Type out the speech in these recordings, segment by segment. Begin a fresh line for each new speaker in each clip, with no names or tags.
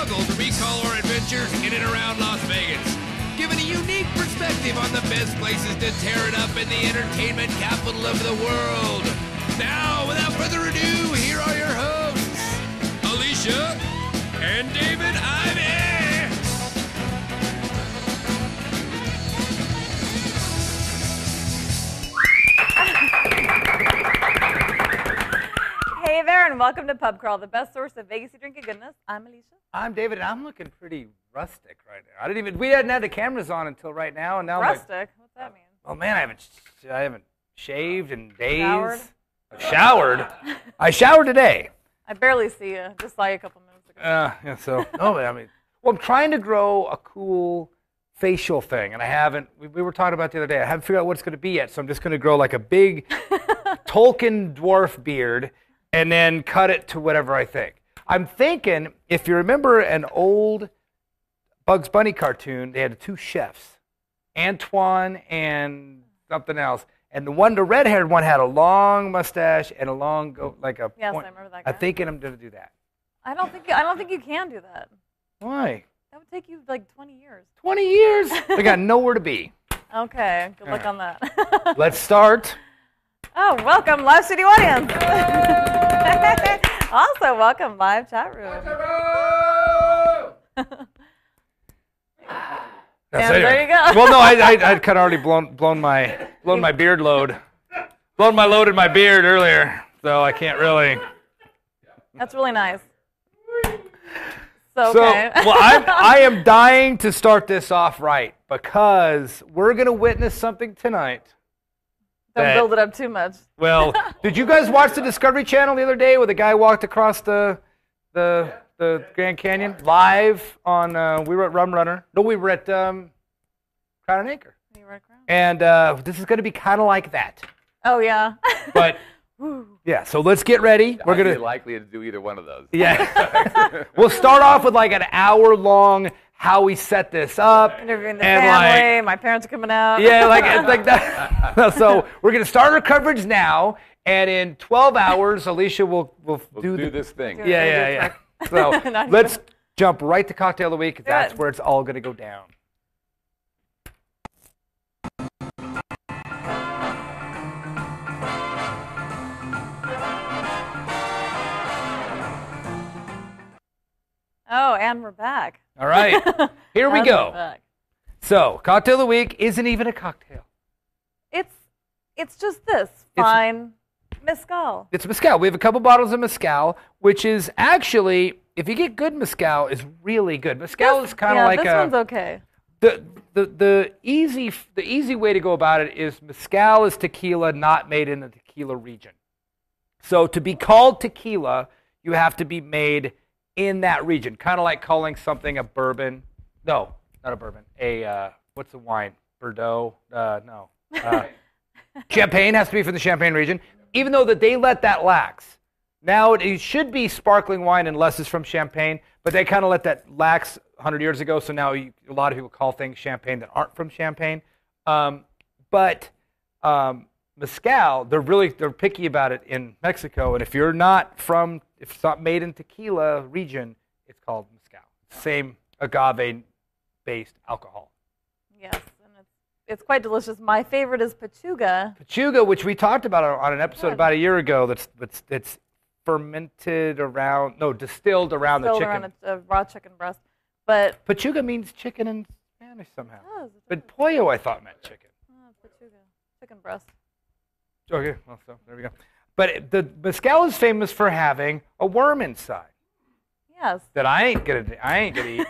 Toggle to recall our adventures in and around Las Vegas, giving a unique perspective on the best places to tear it up in the entertainment capital of the world. Now, without further ado, here are your hosts, Alicia and David Ivey.
Hey there, and welcome to Pub Crawl, the best source of Vegas drinking goodness. I'm Alicia.
I'm David, and I'm looking pretty rustic right now. We hadn't had the cameras on until right now, and now
Rustic? What's that mean?
Oh man, I haven't shaved in days.
Showered?
Showered? I showered today.
I barely see you. Just saw you a couple minutes ago.
Yeah. So I'm trying to grow a cool facial thing, and I haven't. We were talking about it the other day. I haven't figured out what it's going to be yet, so I'm just going to grow like a big Tolkien dwarf beard. And then cut it to whatever I think. I'm thinking, if you remember an old Bugs Bunny cartoon, they had two chefs, Antoine and something else. And the red-haired one had a long mustache and a long, like a
Yes,
point.
I remember that guy.
I'm thinking I'm going to do that.
I don't think you can do that.
Why?
That would take you like 20 years.
20 years? I got nowhere to be.
Okay, good luck on that.
Let's start.
Oh, welcome, live studio audience. Also, welcome, live chat room. There you go.
Well, no, I'd kind of already blown my beard load. Blown my load in my beard earlier, so I can't really.
That's really nice. So okay.
Well, I am dying to start this off right because we're going to witness something tonight.
Don't build it up too much.
Well, did you guys watch the Discovery Channel the other day where the guy walked across the Grand Canyon live on? We were at Rum Runner. No, we were at Crown and Anchor.
You were at Crown.
And this is going to be kind of like that.
Oh yeah.
But yeah, so let's get ready. We're
I'd be likely to do either one of those.
Yeah. We'll start off with like an hour-long how we set this up.
Interviewing the family. My parents are coming out.
Yeah, like that. So we're going to start our coverage now, and in 12 hours, Alicia will do
this thing.
Yeah. So let's jump right to Cocktail of the Week. That's where it's all going to go down.
Oh, and we're back.
All right, here we go. So, Cocktail of the Week isn't even a cocktail.
It's just this fine mezcal.
It's mezcal. We have a couple bottles of mezcal, which is actually, if you get good mezcal, is really good. Mezcal is kind of like
this one's okay.
The easy way to go about it is mezcal is tequila not made in the tequila region. So to be called tequila, you have to be made in that region, kind of like calling something a bourbon. No, not a bourbon. What's the wine? Bordeaux? No. Champagne has to be from the Champagne region, even though that they let that lax. Now it should be sparkling wine unless it's from Champagne, but they kind of let that lax 100 years ago. So now a lot of people call things Champagne that aren't from Champagne. But mezcal, they're picky about it in Mexico, and if it's not made in tequila region, it's called mezcal. Same agave-based alcohol.
Yes, and it's quite delicious. My favorite is Pachuga.
Pachuga, which we talked about on an episode about a year ago. That's fermented around, distilled around the chicken.
Around a raw chicken breast, but
Pachuga means chicken in Spanish somehow.
Oh,
but pollo, I thought meant chicken.
Oh, Pachuga, chicken breast.
Okay, well, so there we go. But the mezcal is famous for having a worm inside.
Yes.
That I ain't gonna eat.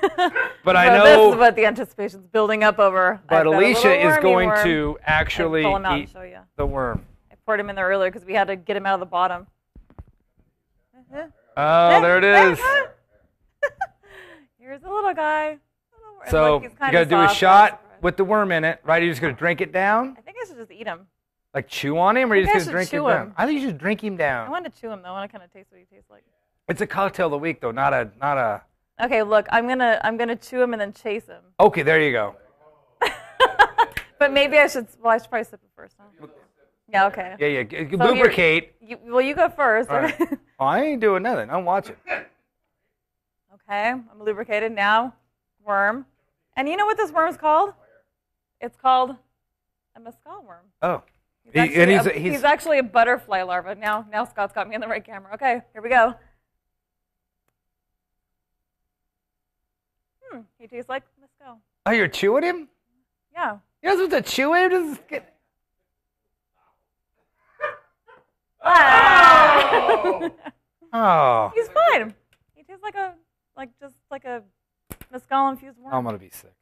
But I
know
know.
This is what the anticipation's building up over.
But Alicia is going to actually eat the worm.
I poured him in there earlier because we had to get him out of the bottom.
Oh, there it is.
Here's a little guy.
So you gotta do a shot with the worm in it, right? You're just gonna drink it down.
I think I should just eat him.
Like chew on him, or you just gonna drink him down?
Him.
I think you should drink him down.
I want to chew him though. I want to kind of taste what he tastes like.
It's a cocktail of the week though, not a.
Okay, look, I'm gonna chew him and then chase him.
Okay, there you go.
But maybe I should. Well, I should probably sip it first. Huh? Yeah. Okay.
Yeah. So lubricate.
You go first.
Right. Oh, I ain't doing nothing. I'm watching.
Okay, I'm lubricated now. Worm. And you know what this worm is called? It's called a mescal worm.
Oh.
He's actually a butterfly larva. Now Scott's got me in the right camera. Okay, here we go. He tastes like mescal.
Oh, you're chewing him?
Yeah.
You're supposed to chew him? Just get... Oh.
He's fine. He tastes like a mescal infused worm.
I'm gonna be sick.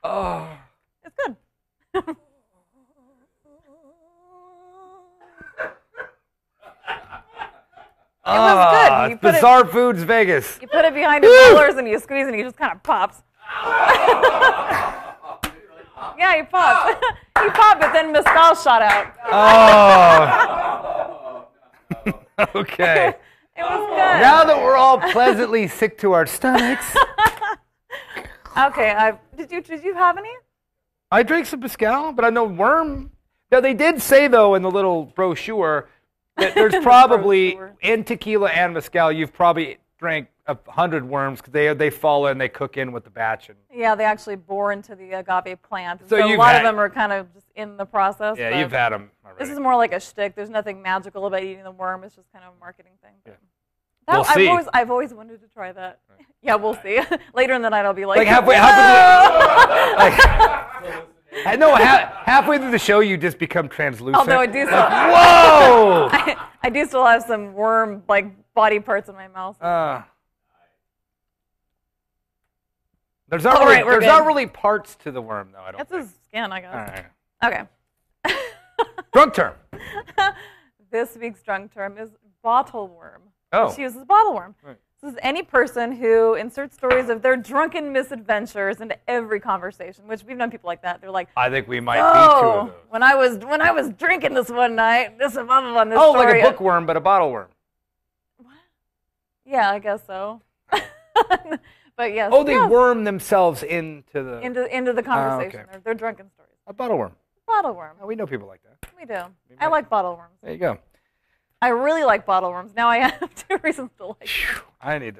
Oh.
It's good. It was good.
Bizarre Foods Vegas.
You put it behind his molars and you squeeze and he just kind of pops. Yeah, he popped. He popped, but then mescal shot out.
Oh. Okay.
It was good.
Now that we're all pleasantly sick to our stomachs.
Okay. Did you have any?
I drank some mescal, but I know worm. Now they did say though in the little brochure that there's probably in tequila and mezcal you've probably drank 100 worms because they fall in, they cook in with the batch. And
yeah, they actually bore into the agave plant.
So
a lot of them are kind of just in the process.
Yeah, you've had them already.
This is more like a shtick. There's nothing magical about eating the worm. It's just kind of a marketing thing.
Yeah. We'll see.
I've always wanted to try that. Right. Yeah, we'll see. Later in the night, I'll be like
halfway through the show, you just become translucent.
Although I do still,
whoa!
I do still have some worm body parts in my mouth.
There's not really parts to the worm, though. I don't.
It's his skin, I guess.
All right.
Okay.
Drunk term.
This week's drunk term is bottle worm.
Oh.
She uses bottle worm.
Right.
This is any person who inserts stories of their drunken misadventures into every conversation, which we've known people like that. They're like,
I think we might be two of those.
When I was drinking this one night, this and blah, blah, blah, this
story.
Like
a bookworm, but a bottle worm.
What? Yeah, I guess so. But yes.
Oh, they worm themselves into the
conversation.
Okay.
They're drunken stories.
A bottle worm.
Bottle worm.
Oh, we know people like that.
We do. I like bottle worms.
There you go.
I really like bottle worms. Now I have 2 reasons to like them.
I need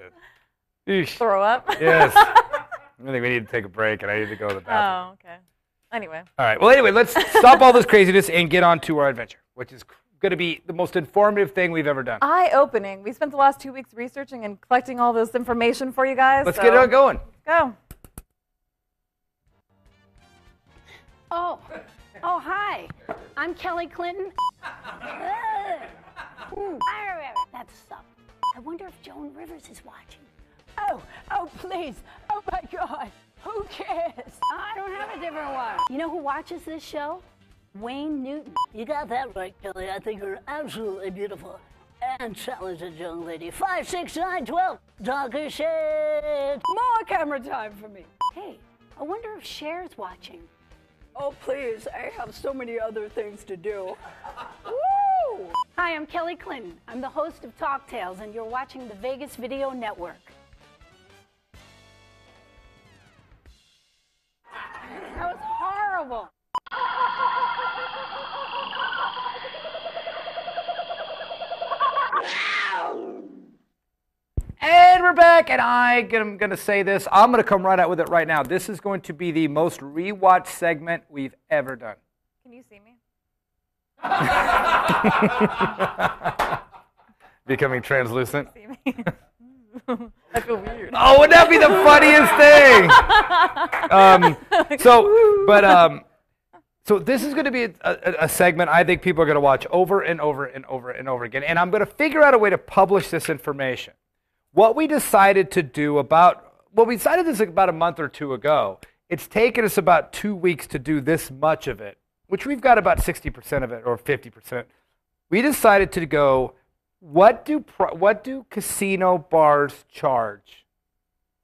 to
throw up.
Yes. I think we need to take a break, and I need to go to the bathroom.
Oh, okay. Anyway.
All right. Well, anyway, let's stop all this craziness and get on to our adventure, which is going to be the most informative thing we've ever done.
Eye-opening. We spent the last 2 weeks researching and collecting all this information for you guys.
Let's get it going.
Let's go.
Oh, hi. I'm Kelly Clinton. That's stuff. I wonder if Joan Rivers is watching. Oh, please. Oh, my God. Who cares? I don't have a different one. You know who watches this show? Wayne Newton.
You got that right, Kelly. I think you're absolutely beautiful and talented young lady. 5, 6, 9, 12. Talker shit.
More camera time for me. Hey, I wonder if Cher's watching.
Oh, please. I have so many other things to do.
Woo! Hi, I'm Kelly Clinton. I'm the host of Talk Tales, and you're watching the Vegas Video Network. That was horrible.
And we're back, and I'm going to say this. I'm going to come right out with it right now. This is going to be the most rewatched segment we've ever done.
Can you see me?
Becoming translucent.
See me? I feel weird.
Oh, wouldn't that be the funniest thing? So this is going to be a segment I think people are going to watch over and over and over and over again. And I'm going to figure out a way to publish this information. What we decided to do about a month or 2 ago. It's taken us about 2 weeks to do this much of it, which we've got about 60% of it or 50%. We decided to go, what do casino bars charge?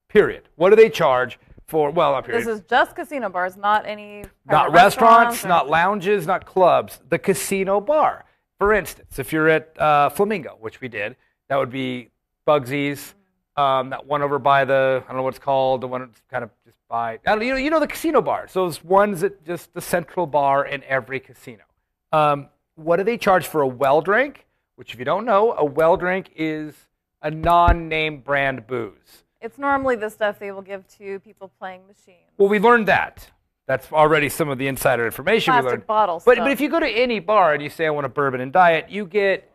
Period. What do they charge for? Well, not period.
This is just casino bars, not any
not restaurants, not lounges, not clubs. The casino bar. For instance, if you're at Flamingo, which we did, that would be Bugsy's. That one over by I don't know what it's called, the one that's kind of just by, you know the casino bars, those ones that just the central bar in every casino. What do they charge for a well drink? which if you don't know, a well drink is a non-name brand booze.
It's normally the stuff they will give to people playing machines.
Well, we learned that. That's already some of the insider information we learned.
Plastic bottles.
But if you go to any bar and you say, I want a bourbon and diet, you get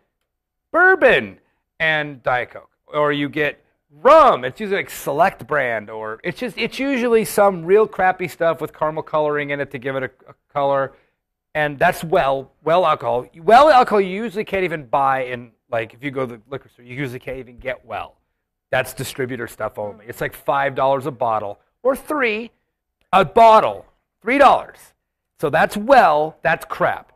bourbon and Diet Coke. Or you get rum. It's usually like Select brand. Or it's usually some real crappy stuff with caramel coloring in it to give it a color. And that's well alcohol. Well alcohol you usually can't even buy in, like if you go to the liquor store, you usually can't even get well. That's distributor stuff only. It's like $5 a bottle. Or a bottle. $3. So that's that's crap.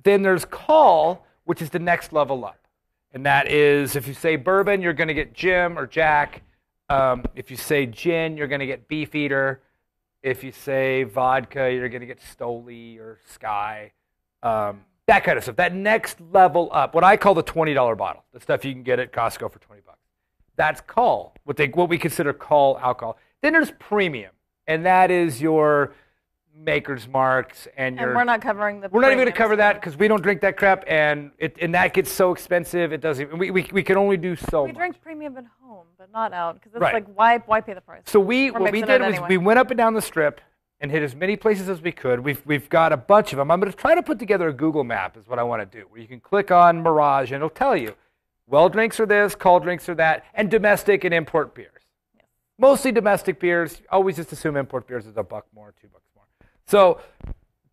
Then there's call, which is the next level up. And that is, if you say bourbon, you're going to get Jim or Jack. If you say gin, you're going to get Beefeater. If you say vodka, you're going to get Stoli or Sky. That kind of stuff. That next level up, what I call the $20 bottle, the stuff you can get at Costco for $20. That's call, what we consider call alcohol. Then there's premium, and that is your Maker's Marks and your.
And we're not covering the.
We're not even going to cover that because we don't drink that crap, and that gets so expensive. It doesn't. We can only do so much.
We drink premium at home, but not out because it's
Right.
like why pay the price?
So what we did was we went up and down the strip and hit as many places as we could. We've got a bunch of them. I'm going to try to put together a Google map is what I want to do, where you can click on Mirage and it'll tell you, well drinks are this, call drinks are that, and domestic and import beers.
Yes.
Mostly domestic beers. Always just assume import beers is $1 more, $2 more. So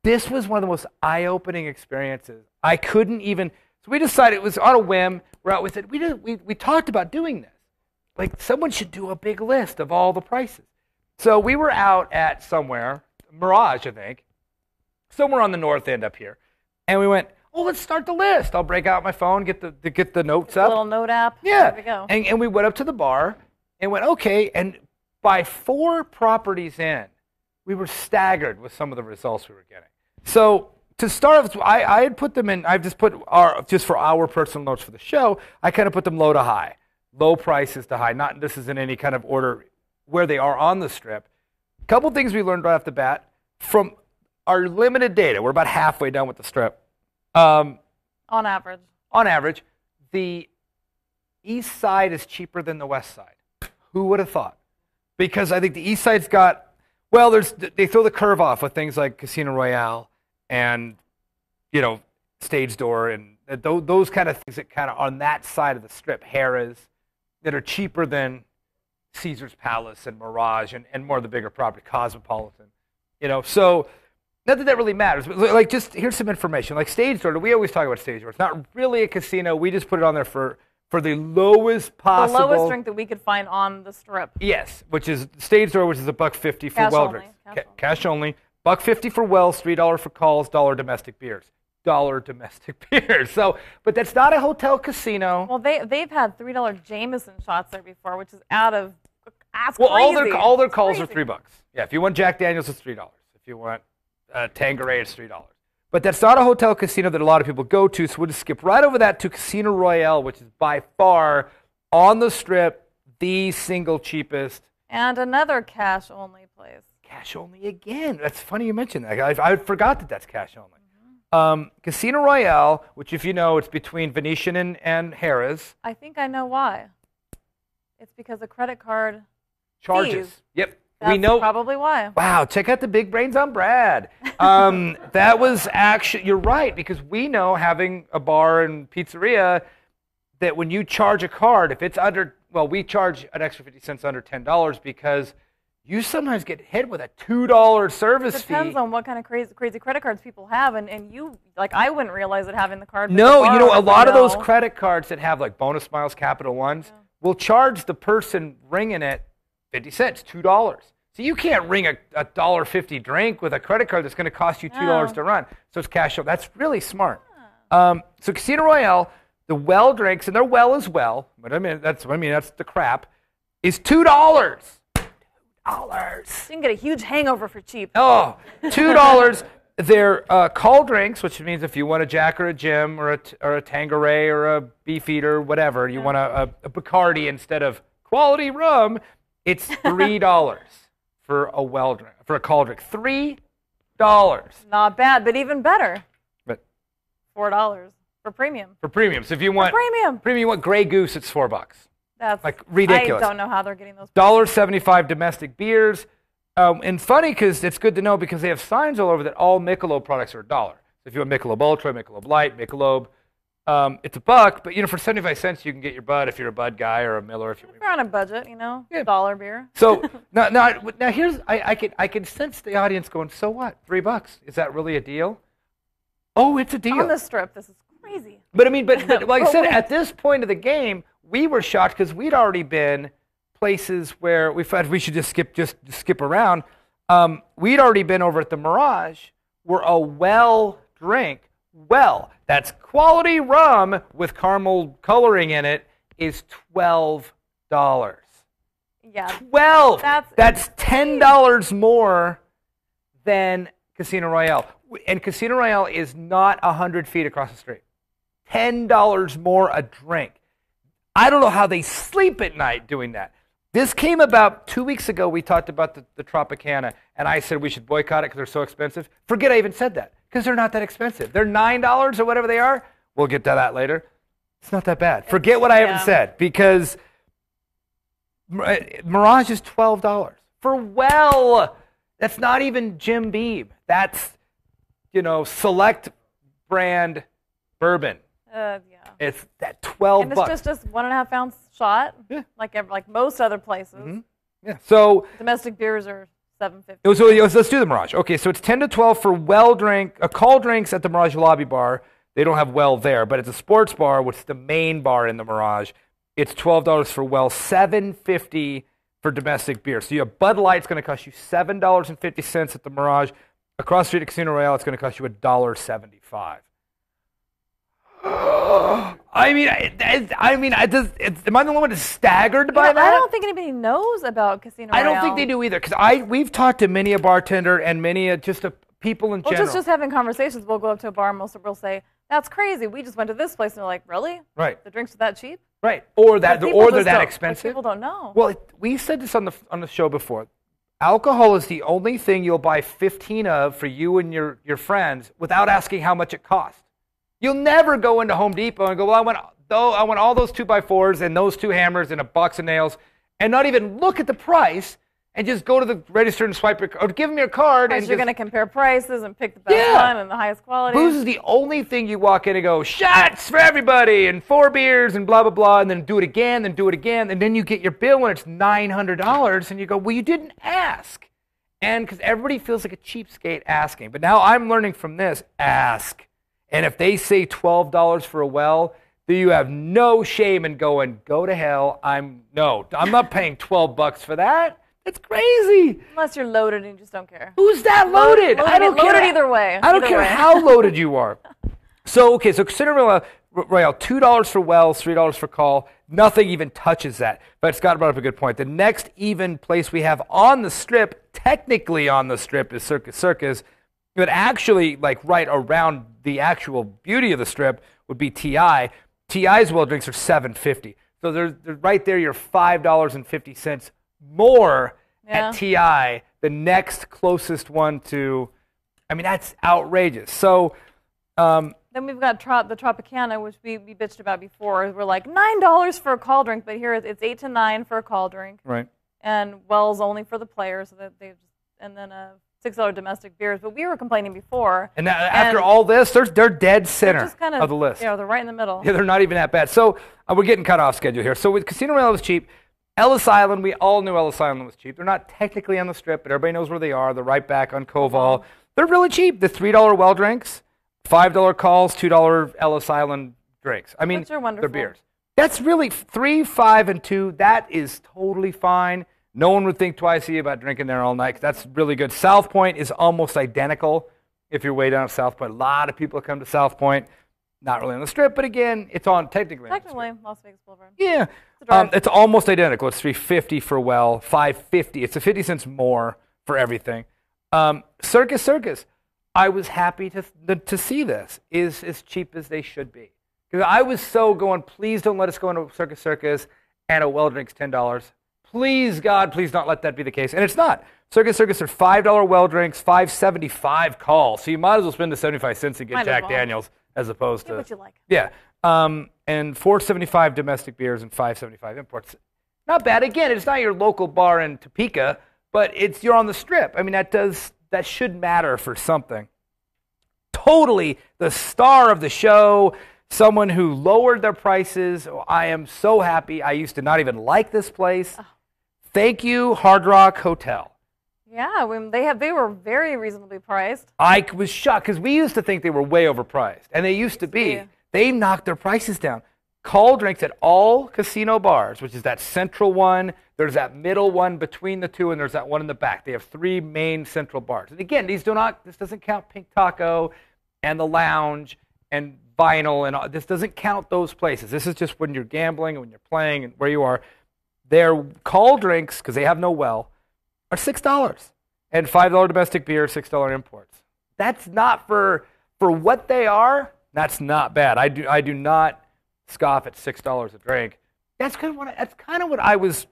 this was one of the most eye-opening experiences. I couldn't even. So we decided, it was on a whim. We're out with it. We talked about doing this. Like someone should do a big list of all the prices. So we were out at somewhere, Mirage, I think, somewhere on the north end up here, and we went, oh, let's start the list. I'll break out my phone, get the notes up.
A little note app.
Yeah.
There we go.
And we went up to the bar and went, okay. And by 4 properties in, we were staggered with some of the results we were getting. So to start off, I had put them in. I've just put just for our personal notes for the show. I kind of put them low to high, low prices to high. Not this is in any kind of order where they are on the strip. A couple things we learned right off the bat from our limited data. We're about halfway done with the strip.
On average.
On average, the east side is cheaper than the west side. Who would have thought? Because I think the east side's got. Well, they throw the curve off with things like Casino Royale and, Stage Door and those kind of things that kind of on that side of the strip, Harrah's, that are cheaper than Caesar's Palace and Mirage and more of the bigger property, Cosmopolitan. So not that really matters. But like, just here's some information. Like Stage Door, we always talk about Stage Door. It's not really a casino. We just put it on there for the lowest possible.
The lowest drink that we could find on the strip.
Yes, which is Stage Door, which is $1.50 for well drinks. Cash only. $1.50 for wells, $3 for calls, $1 domestic beers. $1 domestic beers. So, but that's not a hotel casino.
Well, they've had $3 Jameson shots there before, which is that's
well,
crazy.
all their calls are $3. Yeah, if you want Jack Daniels, it's $3. If you want Tanqueray, it's $3. But that's not a hotel casino that a lot of people go to, so we'll just skip right over that to Casino Royale, which is by far, on the strip, the single cheapest.
And another cash-only place.
Cash only again. That's funny you mentioned that. I forgot that that's cash only. Casino Royale, which if you know, it's between Venetian and Harrah's.
I think I know why. It's because a credit card
charges.
fees.
Yep.
That's
we know.
Probably why.
Wow, check out the big brains on Brad. That was actually, you're right, because we know, having a bar and pizzeria, that when you charge a card, if it's under, well, we charge an extra 50 cents under $10 because you sometimes get hit with a $2 service fee.
Depends on what kind of crazy credit cards people have, and you, like, I wouldn't realize it having the card.
No, a lot of those credit cards that have like bonus miles, Capital Ones, will charge the person ringing it 50 cents, $2. So you can't ring a $1.50 drink with a credit card that's going to cost you $2 to run. So it's cash out. That's really smart. So Casino Royale, the well drinks, and they're well as well, but that's the crap, is $2. $2.
You can get a huge hangover for cheap.
Oh, $2. They're call drinks, which means if you want a Jack or a Jim or a Tanqueray or a Beefeater, whatever, you want a Bacardi instead of quality rum, it's $3 for a well drink, for a call drink. $3.
Not bad, but even better.
But
$4. For premium.
For premium. So if you want
premium,
you want Grey Goose, it's $4.
That's
like ridiculous.
I don't know how they're getting those.
$1.75 domestic beers. And funny because it's good to know because they have signs all over that all Michelob products are $1. So if you want Michelob Ultra, Michelob Light, Michelob, it's $1. But for 75 cents you can get your Bud if you're a Bud guy or a Miller if
you're on a budget. $1 beer.
So now here's I can sense the audience going. So what? $3? Is that really a deal? Oh, it's a deal.
On the Strip, this is crazy.
But but like I said, at this point of the game, we were shocked because we'd already been places where we thought we should just skip around. We'd already been over at the Mirage, where a that's quality rum with caramel coloring in it is $12.
Yeah,
12. That's $10 more than Casino Royale, and Casino Royale is not 100 feet across the street. $10 more a drink. I don't know how they sleep at night doing that. This came about 2 weeks ago. We talked about the Tropicana, and I said we should boycott it because they're so expensive. Forget I even said that because they're not that expensive. They're $9 or whatever they are. We'll get to that later. It's not that bad. Forget what I haven't said because Mirage is $12 for that's not even Jim Beam. That's select brand bourbon.
Yeah.
It's that $12.
And it's just a 1.5 ounce shot, like most other places.
Mm-hmm. Yeah. So
domestic beers are $7.50.
So let's do the Mirage. Okay, so it's 10 to 12 for call drinks at the Mirage lobby bar. They don't have well there, but it's a sports bar, which is the main bar in the Mirage. It's $12 for $7.50 for domestic beer. So you have Bud Light's going to cost you $7.50 at the Mirage. Across the street at Casino Royale, it's going to cost you $1.75. Am I the only one that's staggered by that?
I don't think anybody knows about Casino Royale.
I don't think they do either, because we've talked to many a bartender and many people in general.
Just having conversations. We'll go up to a bar and we'll say, "That's crazy. We just went to this place," and they're like, "Really?
Right?
The drinks are that cheap?
Right? Or they're that expensive?
People don't know.
Well, we said this on the show before. Alcohol is the only thing you'll buy 15 of for you and your friends without asking how much it costs. You'll never go into Home Depot and go, well, I want all those 2x4s and those 2 hammers and a box of nails, and not even look at the price and just go to the register and swipe or give them your card.
And you're going to compare prices and pick the best one and the highest quality.
Booze is the only thing you walk in and go, shots for everybody and 4 beers and blah, blah, blah, and then do it again, and then you get your bill and it's $900 and you go, well, you didn't ask. And because everybody feels like a cheapskate asking. But now I'm learning from this, ask. And if they say $12 for a well, then you have no shame in going, go to hell. I'm not paying $12 for that. It's crazy.
Unless you're loaded and you just don't care.
Who's that loaded? I don't care.
Loaded either way.
I don't care how loaded you are. So Casino Royale, $2 for wells, $3 for call. Nothing even touches that. But Scott brought up a good point. The next even place we have on the Strip, technically on the Strip, is Circus Circus. But actually, like right around the actual beauty of the Strip would be TI. TI's well drinks are $7.50. So they're right there. You're $5.50 more at TI. The next closest one to, that's outrageous. So
then we've got the Tropicana, which we bitched about before. We're like $9 for a call drink, but here it's $8 to $9 for a call drink.
Right.
And wells only for the players, so that and then $6 domestic beers. But we were complaining before. And
after all this, they're dead center of the list.
Yeah, they're right in the middle.
Yeah, they're not even that bad. So we're getting cut off schedule here. So with Casino Royale was cheap. Ellis Island, we all knew Ellis Island was cheap. They're not technically on the Strip, but everybody knows where they are. They're right back on Koval. They're really cheap. The $3 well drinks, $5 calls, $2 Ellis Island drinks.
Which are wonderful.
They're beers. That's really 3, 5, and 2. That is totally fine. No one would think twice about drinking there all night. That's really good. South Point is almost identical if you're way down at South Point. A lot of people come to South Point. Not really on the Strip, but again, it's on technically
Las Vegas Boulevard.
Yeah. It's almost identical. It's $3.50 for well, $5.50. It's 50 cents more for everything. Circus Circus, I was happy to see this is as cheap as they should be. Because I was so going, please don't let us go into Circus Circus and a well drink's $10. Please, God, please don't let that be the case. And it's not. Circus Circus are $5 well drinks, $5.75 calls. So you might as well spend the 75 cents and get Jack Daniels. as opposed
Get
to
what you like.
yeah. And $4.75 domestic beers and $5.75 imports. Not bad. Again, it's not your local bar in Topeka, but you're on the strip. I mean, that should matter for something. Totally the star of the show, someone who lowered their prices. I am so happy. I used to not even like this place. Thank you, Hard Rock Hotel.
Yeah, when they were very reasonably priced.
I was shocked because we used to think they were way overpriced, and they used to be.
Yeah.
They knocked their prices down. Call drinks at all casino bars, which is that central one. There's that middle one between the two, and there's that one in the back. They have 3 main central bars. And again, this doesn't count Pink Taco and the Lounge and Vinyl, and this doesn't count those places. This is just when you're gambling and when you're playing and where you are. Their call drinks, because they have no well, are $6. And $5 domestic beer, $6 imports. That's not for what they are. That's not bad. I do not scoff at $6 a drink. That's kind of what I was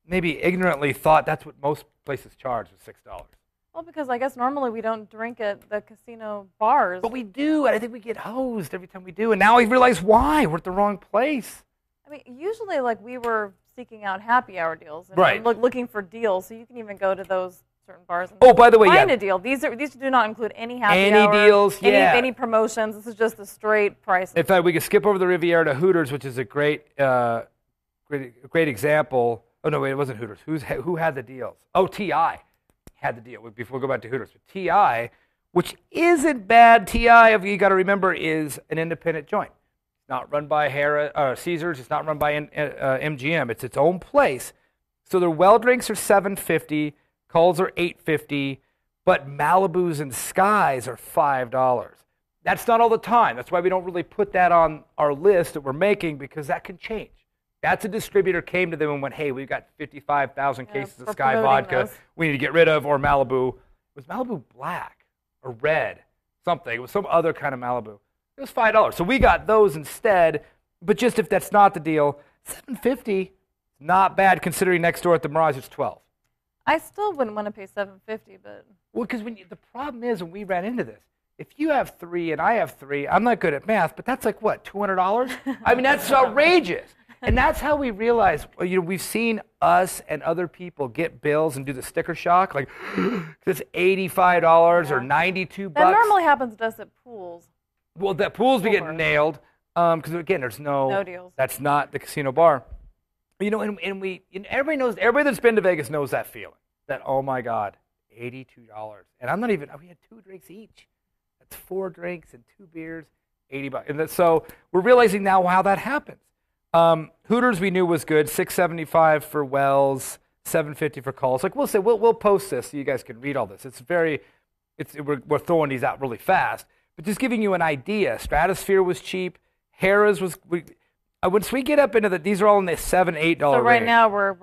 maybe ignorantly thought. That's what most places charge is $6.
Well, because I guess normally we don't drink at the casino bars.
But we do, and I think we get hosed every time we do. And now we realize why we're at the wrong place.
I mean, usually like we were seeking out happy hour deals and
Right.
looking for deals, so you can even go to those certain bars and
Oh, by the way,
find
yeah.
a deal. These do not include any happy
Any
hour,
deals, yeah.
any promotions. This is just the straight price.
In fact, we could skip over the Riviera to Hooters, which is a great example. Oh no, wait, it wasn't Hooters. Who had the deals? Oh, T.I. had the deal. Before we go back to Hooters, but T.I., which isn't bad. T.I., you got to remember, is an independent joint. It's not run by Caesars. It's not run by MGM. It's its own place. So their well drinks are $7.50, calls are $8.50, but Malibus and Skies are $5. That's not all the time. That's why we don't really put that on our list that we're making, because that can change. That's a distributor came to them and went, hey, we've got 55,000 cases of
we're
Sky
promoting
vodka
those.
we need to get rid of, or Malibu. Was Malibu black or red? Something. It was some other kind of Malibu. It was $5. So we got those instead. But just if that's not the deal, $7.50, not bad considering next door at the Mirage it's $12.
I still wouldn't want to pay $7.50, but
Well, because the problem is when we ran into this, if you have 3 and I have 3, I'm not good at math, but that's like what, $200? I mean, that's outrageous. And that's how we realize, we've seen us and other people get bills and do the sticker shock, like it's $85 or $92.
that normally happens to us at pools.
Well, that pools we get
Over.
nailed because again, there's
No deals.
That's not the casino bar. And everybody knows. Everybody that's been to Vegas knows that feeling. That oh my God, $82, and I'm not even. We had 2 drinks each. That's 4 drinks and 2 beers, $80. And so we're realizing now how that happens. Hooters we knew was good, $6.75 for Wells, $7.50 for calls. Like we'll post this so you guys can read all this. We're throwing these out really fast, but just giving you an idea. Stratosphere was cheap. Harrah's was. Once we get up into these are all in the $7, $8
So right
range.
now we're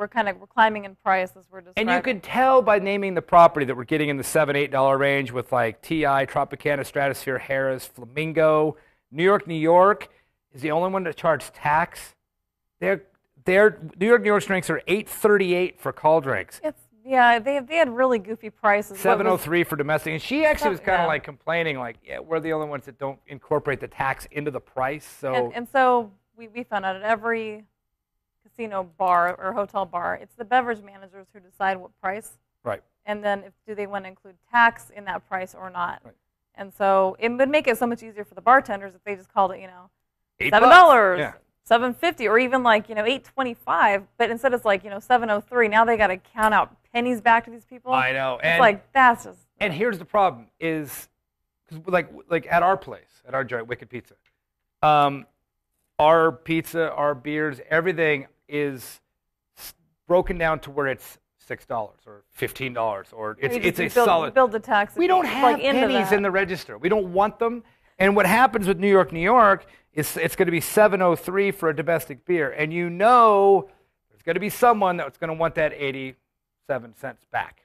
climbing in price as we're describing.
And you can tell by naming the property that we're getting in the $7, $8 range with like T.I., Tropicana, Stratosphere, Harrah's, Flamingo. New York is the only one to charge tax. Their New York drinks are $8.38 for call drinks.
They had really goofy prices.
$7.03 for domestic. And she actually was kind of
Yeah.
like complaining, like, yeah, we're the only ones that don't incorporate the tax into the price. So
And so we found out at every casino bar or hotel bar, it's the beverage managers who decide what price.
right.
And then do they want to include tax in that price or not.
Right.
And so it would make it so much easier for the bartenders if they just called it,
$8.
$7,
Yeah.
$7.50, or even like, $8.25. But instead it's like, $7.03. Now they got to count out pennies back to these people.
I know.
It's like, that's just.
And here's the problem is, 'cause like at our place, at our joint, Wicked Pizza, our pizza, our beers, everything is broken down to where it's $6 or $15 or it's a solid.
Build the tax.
We don't have
into
pennies
that.
in the register. We don't want them. And what happens with New York is it's going to be $7.03 for a domestic beer, and there's going to be someone that's going to want that 87 cents back.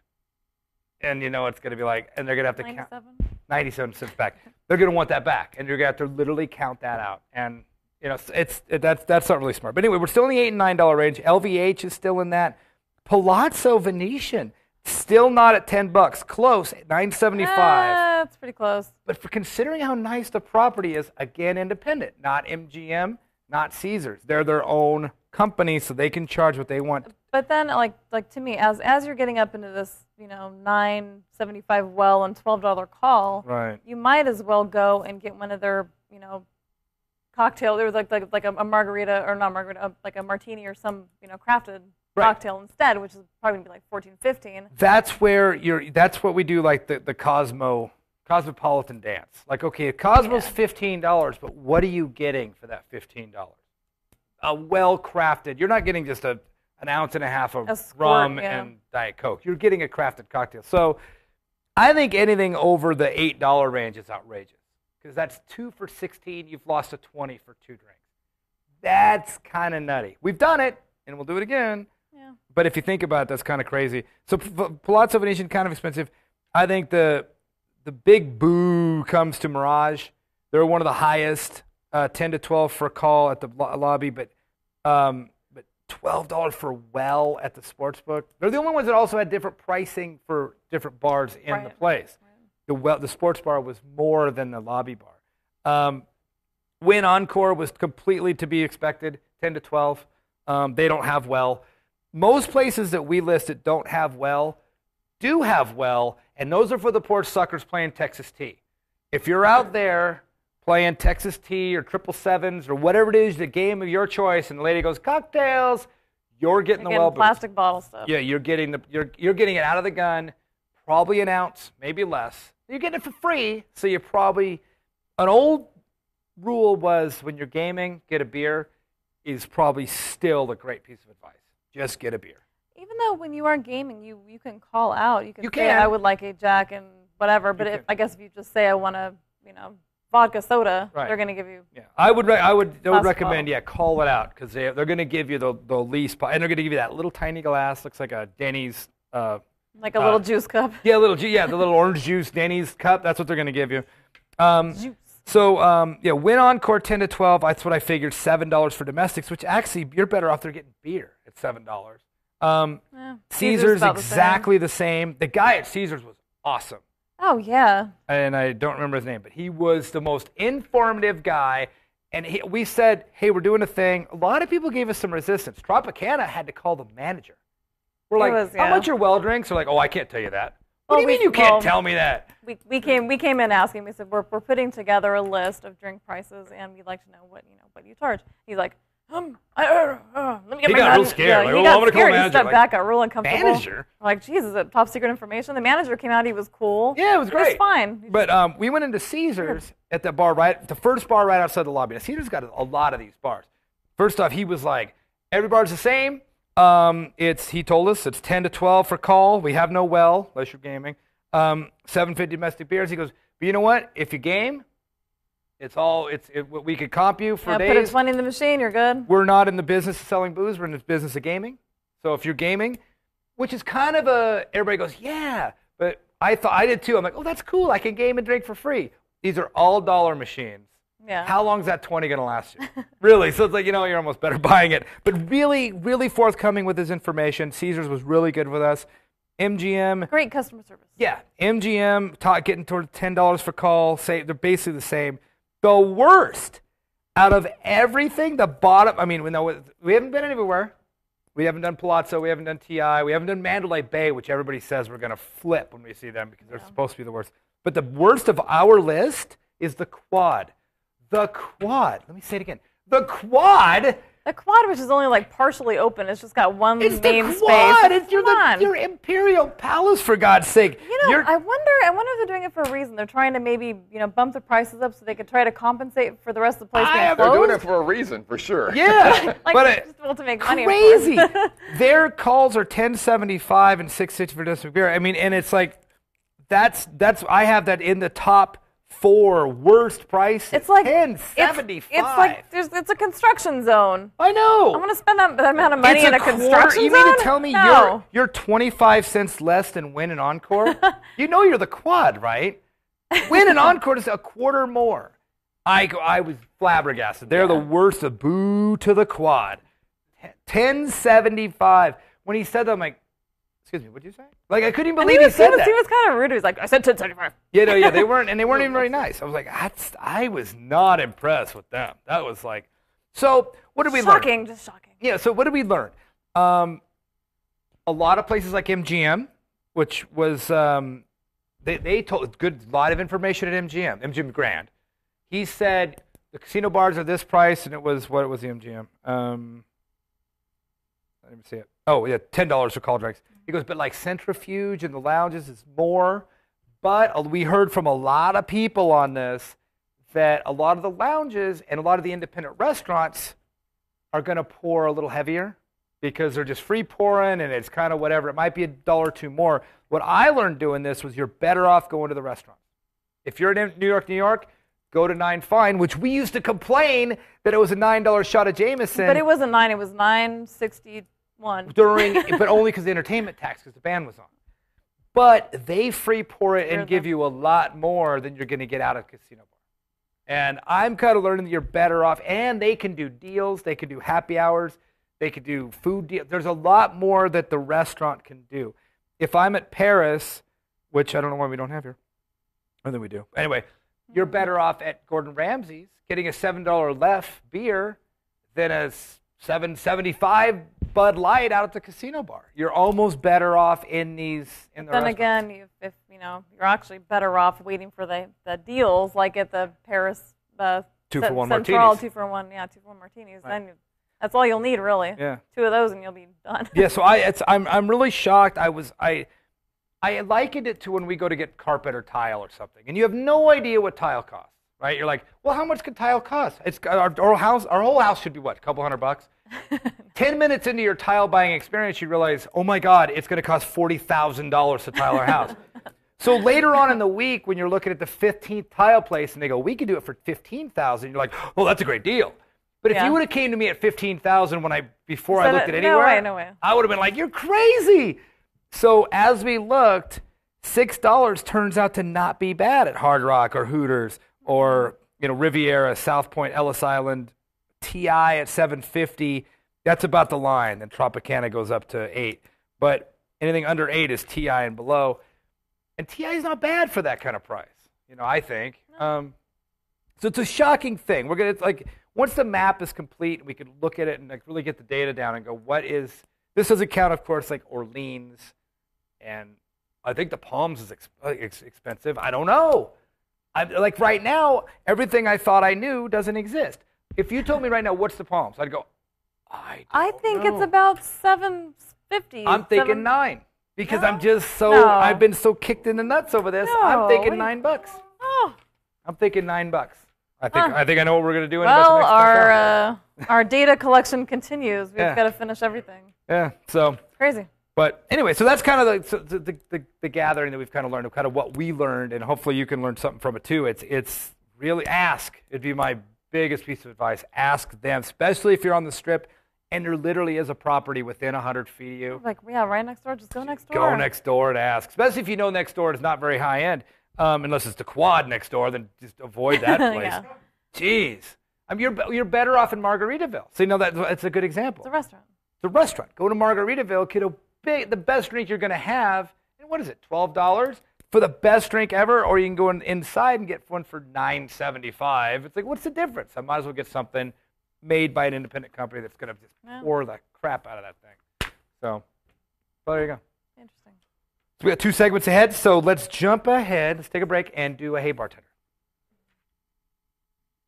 And it's going to be like, and they're going to have to count 97 cents back. They're going to want that back, and you're going to have to literally count that out. And that's not really smart. But anyway, we're still in the $8 and $9 range. LVH is still in that. Palazzo Venetian, Still not at $10. Close at $9.75.
That's pretty close.
But for considering how nice the property is, again, independent, not MGM, not Caesars. They're their own company, so they can charge what they want.
But then, like to me, as you're getting up into this, $9.75 well and $12 call,
Right.
you might as well go and get one of their, cocktail. There was like a margarita, or not margarita, like a martini or some, crafted cocktail instead, which is probably gonna be like $14, $15.
That's what we do, like the Cosmopolitan dance. Like, okay, Cosmo's $15, but what are you getting for that $15? A well-crafted. You're not getting just an ounce and a half of rum and Diet Coke. You're getting a crafted cocktail. So I think anything over the $8 range is outrageous, because that's 2 for $16. You've lost a $20 for 2 drinks. That's kind of nutty. We've done it, and we'll do it again. Yeah. But if you think about it, that's kind of crazy. So Palazzo Venetian, kind of expensive. I think the big boo comes to Mirage. They're one of the highest, 10 to 12 for a call at the lobby, but $12 for well at the sports book. They're the only ones that also had different pricing for different bars in the place. Right. The sports bar was more than the lobby bar. Wynn Encore was completely to be expected, 10 to 12. They don't have well. Most places that we listed don't have well, do have well, and those are for the poor suckers playing Texas Tea. If you're out there playing Texas Tea or 777s or whatever it is, the game of your choice, and the lady goes, cocktails, you're getting the well boost.
Plastic bottle stuff.
Yeah, you're getting it out of the gun, probably an ounce, maybe less. You're getting it for free, so you're probably, an old rule was when you're gaming, get a beer is probably still a great piece of advice. Just get a beer.
Even though when you are gaming, you can call out. You can say, I would like a Jack and whatever, but I guess if you just say I want a, vodka soda, they're going to give you. Yeah, I would
recommend, call it out, because they're going to give you the least, and they're going to give you that little tiny glass, looks like a Denny's.
Like a little juice cup.
Yeah, the little orange juice Denny's cup. That's what they're going to give you. Juice. So, Wynn Encore 10 to 12. That's what I figured. $7 for domestics, which actually you're better off there getting beer at $7. Caesars exactly the same. The guy at Caesars was awesome.
Oh yeah.
And I don't remember his name, but he was the most informative guy. And we said, hey, we're doing a thing. A lot of people gave us some resistance. Tropicana had to call the manager. We're like, how much are well drinks? They're like, oh, I can't tell you that. What do you mean you can't tell me that?
We came in asking. We said we're putting together a list of drink prices, and we'd like to know what you charge. He's like, let me get
he got real scared.
He got scared. He stepped back, got real uncomfortable.
Manager?
Like, geez, is it top secret information? The manager came out. He was cool.
Yeah, it was great.
It was fine.
But we went into Caesars at that bar, the first bar right outside the lobby. Now, Caesars got a lot of these bars. First off, he was like, every bar's the same. He told us it's 10 to 12 for call. We have no well, unless you're gaming. 750 domestic beers. He goes, but you know what? If you game, we could comp you for days.
Put a 20 in the machine, you're good.
We're not in the business of selling booze. We're in the business of gaming. So if you're gaming, which is kind of everybody goes, yeah. But I did too. I'm like, oh, that's cool. I can game and drink for free. These are all dollar machines.
Yeah.
How long is that 20 going to last you? Really? So it's like, you're almost better buying it. But really, really forthcoming with his information. Caesars was really good with us. MGM.
Great customer service.
Yeah. MGM getting toward $10 for call. They're basically the same. The worst out of everything, the bottom, we haven't been anywhere. We haven't done Palazzo. We haven't done TI. We haven't done Mandalay Bay, which everybody says we're going to flip when we see them because they're supposed to be the worst. But the worst of our list is the Quad. The Quad. Let me say it again. The Quad.
The Quad, which is only partially open. It's just got one main space.
It's the Quad. It's your Imperial Palace, for God's sake.
I wonder if they're doing it for a reason. They're trying to maybe bump the prices up so they could try to compensate for the rest of the place being closed.
They're doing it for a reason, for sure.
Yeah,
just to make money.
Crazy. Their calls are $10.75 and $6.60 for domestic beer. And it's like that's I have that in the top 4 worst prices.
It's like
$10.75.
It's like it's a construction zone.
I know.
I want to spend that amount of money in a construction zone.
You mean to tell me you're 25 cents less than Wynn and Encore? You're the Quad, right? Wynn and Encore is a quarter more. I was flabbergasted. They're the worst. Of boo to the Quad. $10.75. When he said that, I'm like, Excuse me, what'd you say? Like, I couldn't even
And
believe he said that.
He was kind of rude. He was like, I said 1075.
Yeah, they weren't even very nice. I was like, I was not impressed with them. That was like, so what did we learn?
Shocking, just shocking.
Yeah, so what did we learn? A lot of places like MGM, which was, they told a lot of information at MGM Grand. He said the casino bars are this price, and what was the MGM? I didn't even see it. Oh, yeah, $10 for call drinks. He goes, but like Centrifuge and the lounges is more. But we heard from a lot of people on this that a lot of the lounges and a lot of the independent restaurants are going to pour a little heavier because they're just free pouring and it's kind of whatever. It might be $1 or $2 more. What I learned doing this was you're better off going to the restaurant. If you're in New York, go to 9 Fine, which we used to complain that it was a $9 shot of Jameson.
But it wasn't 9, it was $9.61.
But only because the entertainment tax, because the band was on. But they free pour it and give you a lot more than you're going to get out of a casino bar. And I'm kind of learning that you're better off. And they can do deals. They can do happy hours. They can do food deals. There's a lot more that the restaurant can do. If I'm at Paris, which I don't know why we don't have here. I think we do. Anyway, you're better off at Gordon Ramsay's getting a $7 left beer than a $7.75 Bud Light out at the casino bar. You're almost better off in these.
Then again, if you're actually better off waiting for the deals, like at the Paris
2-for-1
Central,
martinis.
2-for-1, 2-for-1 martinis. Right. Then that's all you'll need, really.
Yeah.
2 of those and you'll be done.
Yeah. So I'm really shocked. I likened it to when we go to get carpet or tile or something, and you have no idea what tile costs. Right? You're like, well, how much could tile cost? It's our whole house should be what, a couple $100? 10 minutes into your tile buying experience, you realize, oh my God, it's going to cost $40,000 to tile our house. So later on in the week, when you're looking at the 15th tile place, and they go, we could do it for $15,000, you're like, oh, that's a great deal. But if you would have came to me at $15,000 before I looked at anywhere,
no way.
I would have been like, you're crazy. So as we looked, $6 turns out to not be bad at Hard Rock or Hooters. Or Riviera, South Point, Ellis Island, TI at $7.50. That's about the line. Then Tropicana goes up to $8. But anything under $8 is TI and below. And TI is not bad for that kind of price. I think. No. So it's a shocking thing. We're gonna once the map is complete, we can look at it and really get the data down and go, what is this? Doesn't count, of course, like Orleans, and I think the Palms is expensive. I don't know. Like right now, everything I thought I knew doesn't exist. If you told me right now, what's the Palms? I'd go, I think
it's about $7.50.
I'm thinking $9 because I'm just so I've been so kicked in the nuts over this. I'm thinking $9.
Oh.
I'm thinking $9. I think I know what we're gonna do.
Well, our data collection continues. We've got to finish everything.
Yeah. So
it's crazy.
But anyway, so that's kind of the gathering that we've kind of learned, of kind of what we learned, and hopefully you can learn something from it too. It's really ask. It'd be my biggest piece of advice. Ask them, especially if you're on the Strip and there literally is a property within 100 feet of you.
Like, right next door. Just go next door.
Go next door and ask, especially if you know next door is not very high end. Unless it's the Quad next door, then just avoid that place.
Yeah.
Jeez, you're better off in Margaritaville. So that's a good example.
It's a restaurant.
It's a restaurant. Go to Margaritaville, get the best drink you're going to have, and what is it, $12 for the best drink ever? Or you can go inside and get one for $9.75. It's like, what's the difference? I might as well get something made by an independent company that's going to just pour the crap out of that thing. So, well, there you go.
Interesting.
So we got 2 segments ahead, so let's jump ahead. Let's take a break and do a Hey Bartender.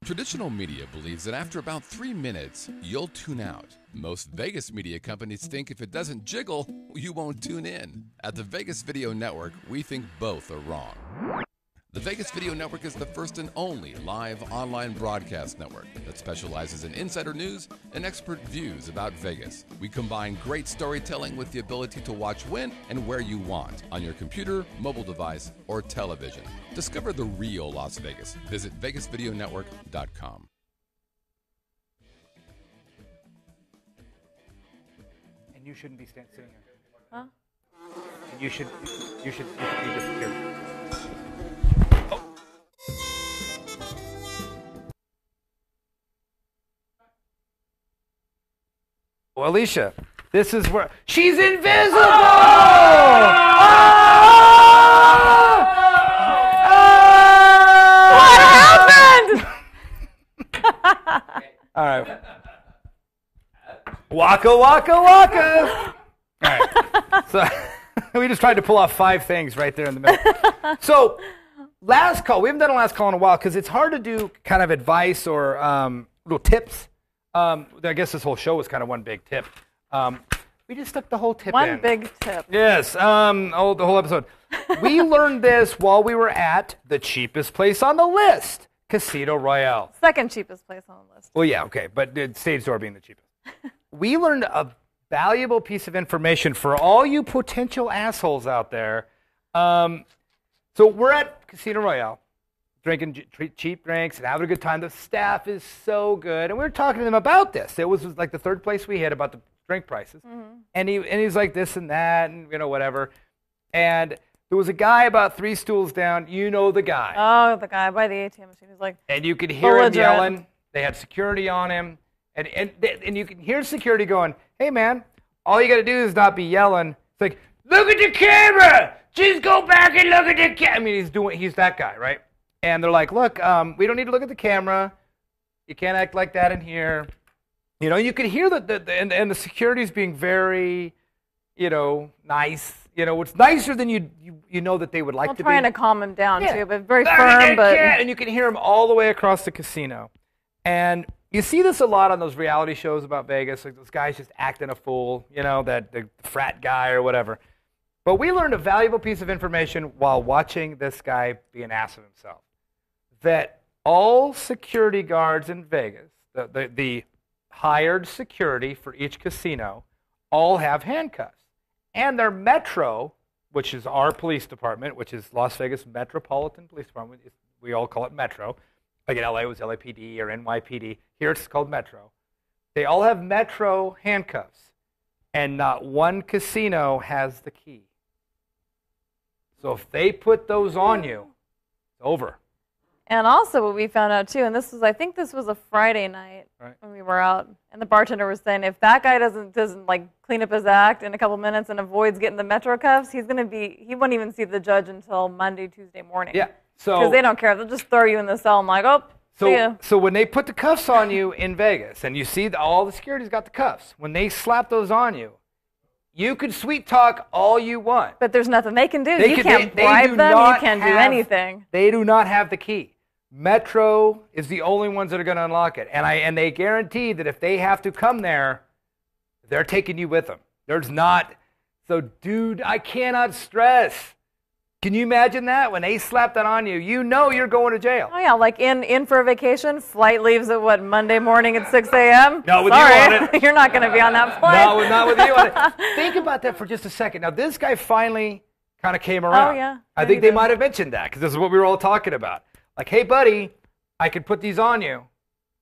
Traditional media believes that after about 3 minutes, you'll tune out. Most Vegas media companies think if it doesn't jiggle, you won't tune in. At the Vegas Video Network, we think both are wrong. The Vegas Video Network is the first and only live online broadcast network that specializes in insider news and expert views about Vegas. We combine great storytelling with the ability to watch when and where you want on your computer, mobile device, or television. Discover the real Las Vegas. Visit VegasVideoNetwork.com.
And you shouldn't be sitting here.
Huh?
And you should be just here. Well, Alicia, This is where she's invisible.
What happened?
All right. Waka waka waka. All right. So we just tried to pull off 5 things right there in the middle. So last call. We haven't done a last call in a while because it's hard to do kind of advice or little tips. I guess this whole show was kind of one big tip. We just stuck the whole tip in.
One big tip.
Yes. The whole episode. We learned this while we were at the cheapest place on the list, Casino Royale.
Second cheapest place on the list.
Well, yeah, okay, but Stage Door being the cheapest. We learned a valuable piece of information for all you potential assholes out there. So we're at Casino Royale, drinking cheap drinks and having a good time. The staff is so good, and we were talking to them about this. It was like the third place we hit about the drink prices, and he's like this and that, and whatever. And there was a guy about 3 stools down. You know the guy.
Oh, the guy by the ATM machine. He's like,
and you could hear him yelling. They had security on him, and you can hear security going, "Hey man, all you got to do is not be yelling. It's like, look at the camera. Just go back and look at the camera." I mean, he's that guy, right? And they're like, "Look, we don't need to look at the camera. You can't act like that in here." You could hear and the security's being very, nice. It's nicer than you know that they would like to be.
Trying to calm him down too, but very firm.
And you can hear him all the way across the casino. And you see this a lot on those reality shows about Vegas, like those guys just acting a fool, that the frat guy or whatever. But we learned a valuable piece of information while watching this guy be an ass of himself. That all security guards in Vegas, the hired security for each casino, all have handcuffs. And their Metro, which is our police department, which is Las Vegas Metropolitan Police Department, we all call it Metro. Like in LA it was LAPD or NYPD. Here it's called Metro. They all have Metro handcuffs. And not one casino has the key. So if they put those on you, it's over.
And also what we found out too, and I think this was a Friday night when we were out, and the bartender was saying if that guy doesn't like clean up his act in a couple minutes and avoids getting the Metro cuffs, he won't even see the judge until Monday, Tuesday morning.
Yeah.
Because they don't care. They'll just throw you in the cell and like, oh, see ya.
So when they put the cuffs on you in Vegas, and you see all the security's got the cuffs, when they slap those on you, you could sweet talk all you want.
But there's nothing they can do. You can't bribe them. You can't do anything.
They do not have the key. Metro is the only ones that are going to unlock it. And they guarantee that if they have to come there, they're taking you with them. There's not. So, dude, I cannot stress. Can you imagine that? When they slap that on you, you're going to jail.
Oh, yeah, like in for a vacation, flight leaves at Monday morning at 6 a.m.?
Not with you on it.
You're not going to be on that flight.
No, not with you on it. Think about that for just a second. Now, this guy finally kind of came around.
Oh, yeah.
I think they might have mentioned that because this is what we were all talking about. Like, hey, buddy, I could put these on you.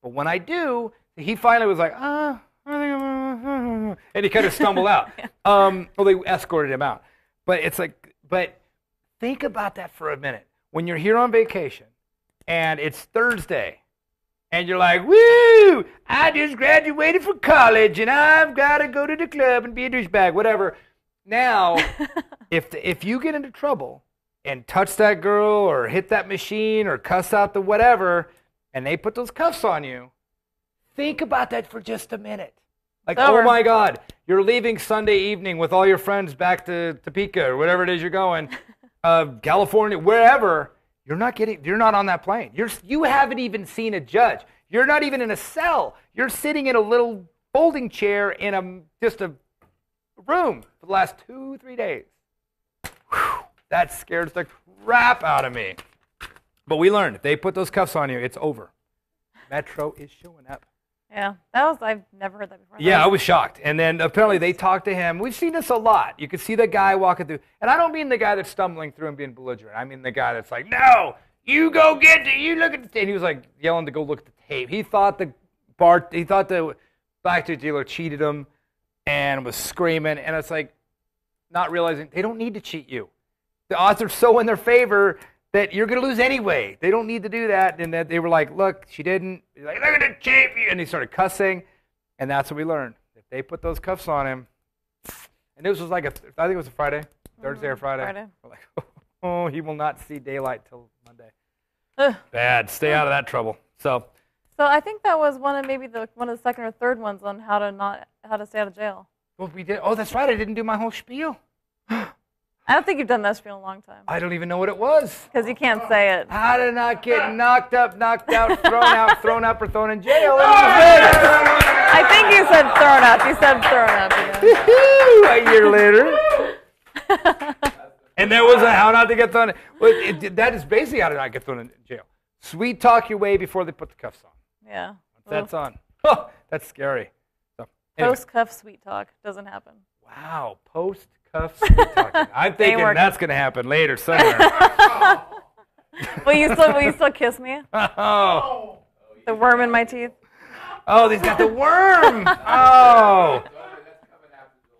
But when I do, he finally was like, I think I'm... And he kind of stumbled out. Well, they escorted him out. But it's like, think about that for a minute. When you're here on vacation, and it's Thursday, and you're like, woo, I just graduated from college, and I've got to go to the club and be a douchebag, whatever. Now, if you get into trouble and touch that girl or hit that machine or cuss out the whatever, and they put those cuffs on you, think about that for just a minute. Like, oh my God, you're leaving Sunday evening with all your friends back to Topeka or whatever it is you're going, California, wherever. You're not on that plane. You haven't even seen a judge. You're not even in a cell. You're sitting in a little folding chair in just a room for the last 2-3 days. Whew, that scares the crap out of me. But we learned if they put those cuffs on you, it's over. Metro is showing up.
Yeah, I've never heard that before.
Yeah, I was shocked. And then apparently they talked to him. We've seen this a lot. You can see the guy walking through. And I don't mean the guy that's stumbling through and being belligerent. I mean the guy that's like, no, you go get it. You look at the tape. And he was like yelling to go look at the tape. He thought the black dealer cheated him and was screaming. And it's like not realizing they don't need to cheat you. The odds are so in their favor that you're going to lose anyway. They don't need to do that. And that they were like, look, she didn't. He's like, look at the tape. And he started cussing. And that's what we learned. If they put those cuffs on him, And this was like I think it was a Friday, Thursday or Friday. We're like, oh, he will not see daylight till Monday. Bad. Stay out of that trouble. So
I think that was one of the second or third ones on how to stay out of jail.
Well, we did. Oh, that's right. I didn't do my whole spiel.
I don't think you've done that spiel in a long time.
I don't even know what it was.
Because you can't say it.
How to not get knocked up, knocked out, thrown up, or thrown in jail. I
think you said thrown up. You said thrown up.
Yeah. A year later. And there was a how not to get thrown in. Well, that is basically how to not get thrown in jail. Sweet talk your way before they put the cuffs on.
Yeah.
Once that's on. Oh, that's scary. So, anyway.
Post-cuff sweet talk doesn't happen.
Wow. Post-cuff sweet talking. I'm thinking that's going to happen later somewhere.
Will you still kiss me?
Oh.
The worm in my teeth?
Oh, he's got the worm. Oh.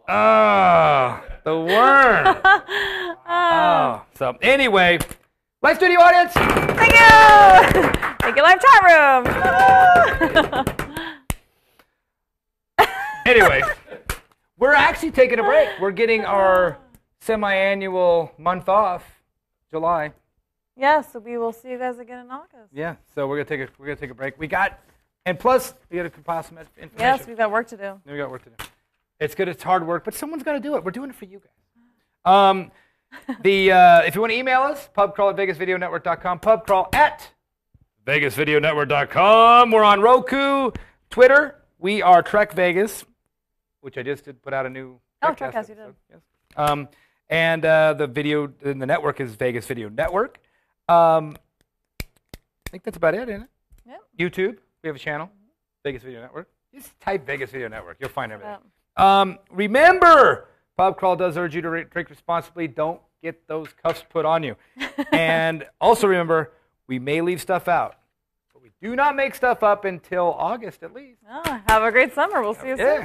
Oh. The worm. Oh. So anyway, live studio audience.
Thank you. Thank you, live chat room.
Anyway, we're actually taking a break. We're getting our semi-annual month off, July.
Yes, so we will see you guys again in August.
Yeah, so we're gonna take a break. And plus we got to compile some information.
Yes, we've got work to do.
We got work to do. It's good. It's hard work, but someone's got to do it. We're doing it for you guys. If you want to email us, pubcrawl@vegasvideonetwork.com, pubcrawl@vegasvideonetwork.com. We're on Roku, Twitter. We are Trek Vegas, which I just did put out a new.
Trekcast, you did.
Yes. And the video in the network is Vegas Video Network. I think that's about it, isn't it?
Yep.
YouTube, we have a channel, Vegas Video Network. Just type Vegas Video Network. You'll find everything.
Yep.
Remember, Pub Crawl does urge you to drink responsibly. Don't get those cuffs put on you. And also remember, we may leave stuff out, but we do not make stuff up until August at least.
Oh, have a great summer. We'll see you soon.